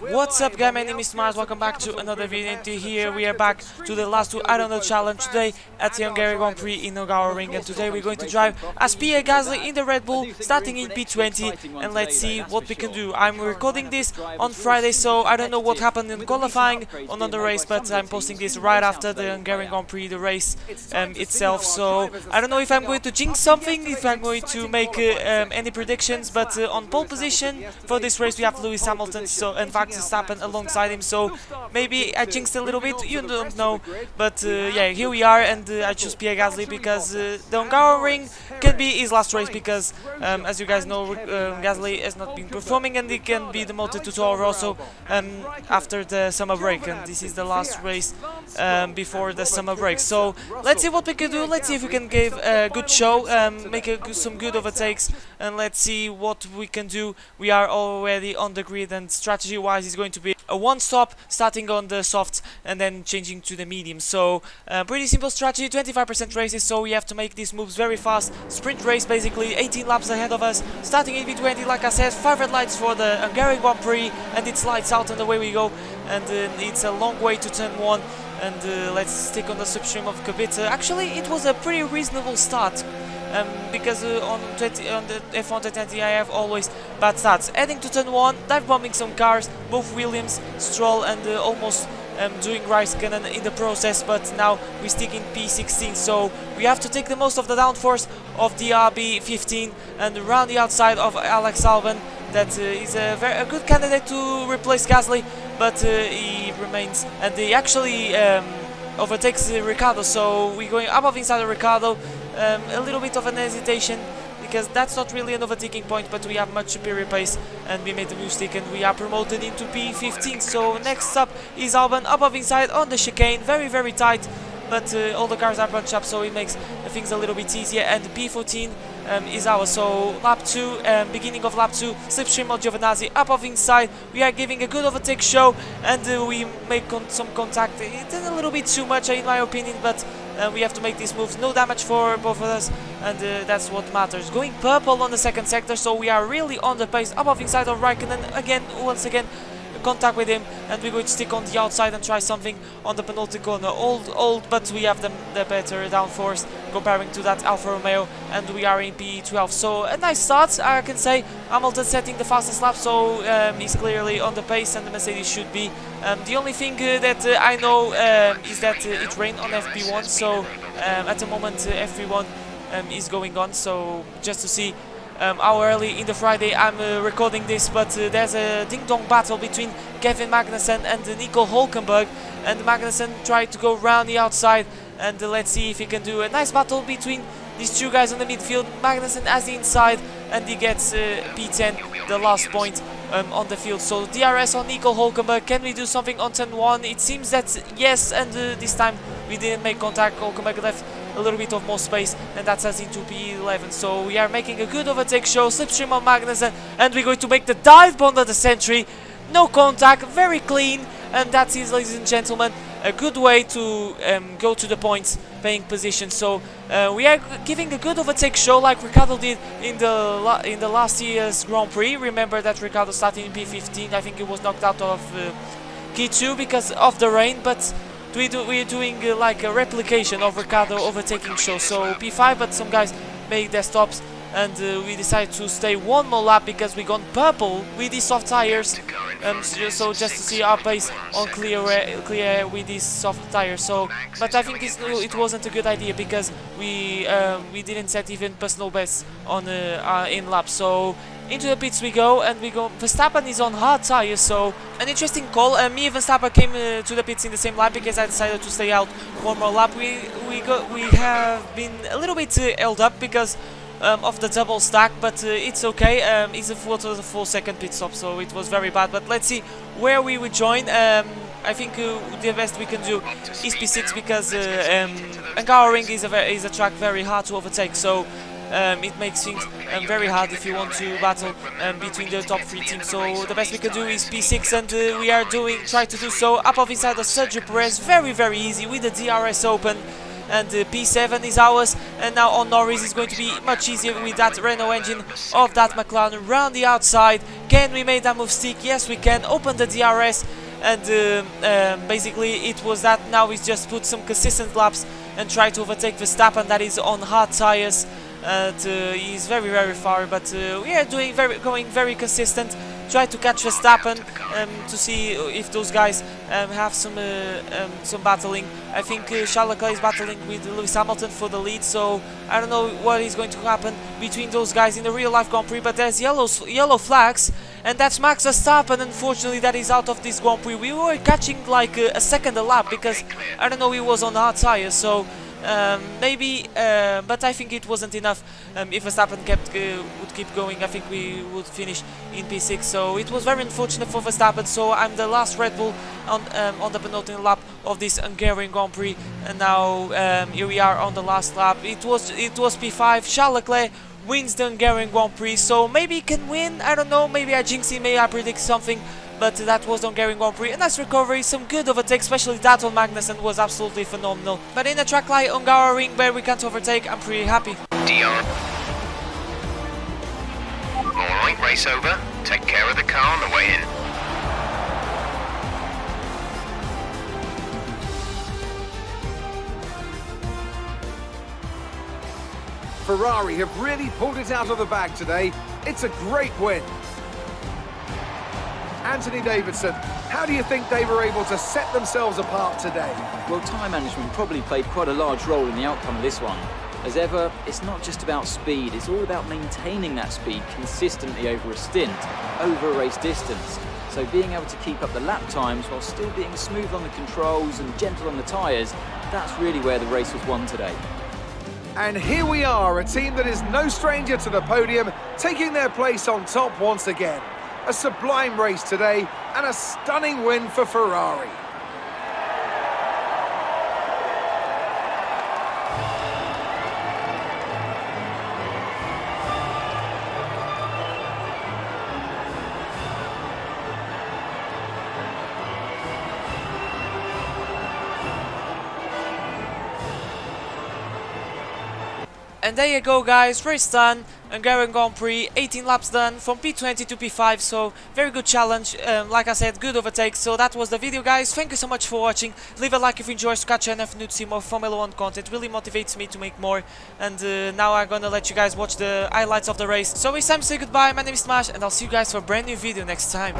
What's up guys, my name is Mars, welcome back to another video. And here we are back to the last two I don't know challenge today at the Hungarian Grand Prix in Hungaroring, and today we're going to drive as Pierre in the Red Bull starting in P20, and let's see what we can do. I'm recording this on Friday, so I don't know what happened in qualifying on the race, but I'm posting this right after the Hungarian Grand Prix, the race itself, so I don't know if I'm going to jinx something, if I'm going to make any predictions, but on pole position for this race we have Lewis Hamilton, so in fact Verstappen alongside him, so maybe I jinxed a little bit, you don't know, but yeah, here we are, and I choose Pierre Gasly because the Hungaroring can be his last race, because as you guys know, Gasly has not been performing and he can be demoted to Toro also after the summer break, and this is the last race before the summer break. So let's see what we can do, let's see if we can give a good show, make some good overtakes, and let's see what we can do. We are already on the grid, and strategy wise is going to be a one stop starting on the softs and then changing to the medium. So pretty simple strategy, 25% races, so we have to make these moves very fast. Sprint race basically, 18 laps ahead of us, starting in V20 like I said, 5 red lights for the Hungarian Grand Prix, and it's lights out and away we go, and it's a long way to turn 1. And let's stick on the substream of Kubica. Actually, it was a pretty reasonable start, because on the F1 2020 I have always bad starts. Heading to turn 1, dive bombing some cars, both Williams, Stroll, and almost doing Raikkonen in the process, but now we stick in P16, so we have to take the most of the downforce of the RB15 and around the outside of Alex Albon. That is a good candidate to replace Gasly, but he remains, and he actually overtakes Ricciardo, so we're going above inside of Ricciardo. A little bit of an hesitation, because that's not really an overtaking point, but we have much superior pace, and we made the mistake and we are promoted into P15. So next up is Albon above inside on the chicane, very tight, but all the cars are bunched up, so it makes things a little bit easier, and P14 is ours. So lap 2, beginning of lap 2, slipstream of Giovinazzi up of inside. We are giving a good overtake show, and we make some contact. It's a little bit too much in my opinion, but we have to make these moves. No damage for both of us, and that's what matters. Going purple on the second sector, so we are really on the pace. Up of inside of Raikkonen again, once again contact with him, and we're going to stick on the outside and try something on the penultimate corner. Old, but we have the better downforce comparing to that Alfa Romeo, and we are in P12. So a nice start, I can say. Hamilton setting the fastest lap, so he's clearly on the pace, and the Mercedes should be. The only thing that I know is that it rained on FP1, so at the moment FP1 is going on, so just to see how early in the Friday I'm recording this, but there's a ding-dong battle between Kevin Magnussen and Nico Hülkenberg, and Magnussen tried to go round the outside, and let's see if he can do a nice battle between these two guys on the midfield. Magnussen has the inside, and he gets P10, the last point on the field. So DRS on Nico Hülkenberg. Can we do something on turn 1? It seems that yes, and this time we didn't make contact. Hülkenberg left a little bit of more space, and that's us into P11. So we are making a good overtake show. Slipstream on Magnussen, and we're going to make the dive bomb of the century. No contact, very clean, and that is, ladies and gentlemen, a good way to go to the points paying position. So we are giving a good overtake show like Ricciardo did in the last year's Grand Prix. Remember that Ricciardo started in P15. I think he was knocked out of Q2 because of the rain, but we're doing like a replication of Ricciardo overtaking show. So P5, but some guys made their stops, and we decided to stay one more lap because we gone purple with these soft tires. So just to see our pace on clear air with these soft tires. So, but I think it wasn't a good idea because we didn't set even personal bests on in laps. So into the pits we go, and we go. Verstappen is on hard tires, so an interesting call. Me and Verstappen came to the pits in the same lap because I decided to stay out one more lap. We have been a little bit held up because of the double stack, but it's okay. It's a full second pit stop, so it was very bad. But let's see where we would join. I think the best we can do is P6 because Hungaroring is a track very hard to overtake. So it makes things very hard if you want to battle between the top 3 teams. So the best we can do is P6, and we are try to do so. Up of inside of Sergio Perez, very easy with the DRS open. and P7 is ours, and now on Norris is going to be much easier with that Renault engine of that McLaren around the outside. Can we make that move stick? Yes, we can. Open the DRS, and basically it was that. Now we just put some consistent laps and try to overtake Verstappen, that is on hard tires. He's very far, but we are going very consistent. Try to catch Verstappen to see if those guys have some battling. I think Charles Leclerc is battling with Lewis Hamilton for the lead, so I don't know what is going to happen between those guys in the real life Grand Prix. But there's yellow flags, and that's Max Verstappen. Unfortunately, that is out of this Grand Prix. We were catching like a second a lap because I don't know, he was on hard tires, so maybe, but I think it wasn't enough. If Verstappen would keep going, I think we would finish in P6. So it was very unfortunate for Verstappen. So I'm the last Red Bull on the penultimate lap of this Hungarian Grand Prix, and now here we are on the last lap. It was P5. Charles Leclerc wins the Hungarian Grand Prix, so maybe he can win. I don't know. Maybe I jinx him. Maybe I predict something. But that was the Hungarian Grand Prix. A nice recovery, some good overtake, especially that on Magnussen was absolutely phenomenal. But in a track like Hungaroring where we can't overtake, I'm pretty happy. Dion. Alright, race over. Take care of the car on the way in. Ferrari have really pulled it out of the bag today. It's a great win. Anthony Davidson, how do you think they were able to set themselves apart today? Well, time management probably played quite a large role in the outcome of this one. As ever, it's not just about speed, it's all about maintaining that speed consistently over a stint, over a race distance. So being able to keep up the lap times while still being smooth on the controls and gentle on the tyres, that's really where the race was won today. And here we are, a team that is no stranger to the podium, taking their place on top once again. A sublime race today and a stunning win for Ferrari. And there you go, guys, race done. Hungarian Grand Prix, 18 laps done from P20 to P5, so very good challenge. Like I said, good overtake. So that was the video, guys. Thank you so much for watching. Leave a like if you enjoyed, catch and if you need to see more Formula 1 content. Really motivates me to make more. And now I'm gonna let you guys watch the highlights of the race. So it's time to say goodbye. My name is Smash, and I'll see you guys for a brand new video next time.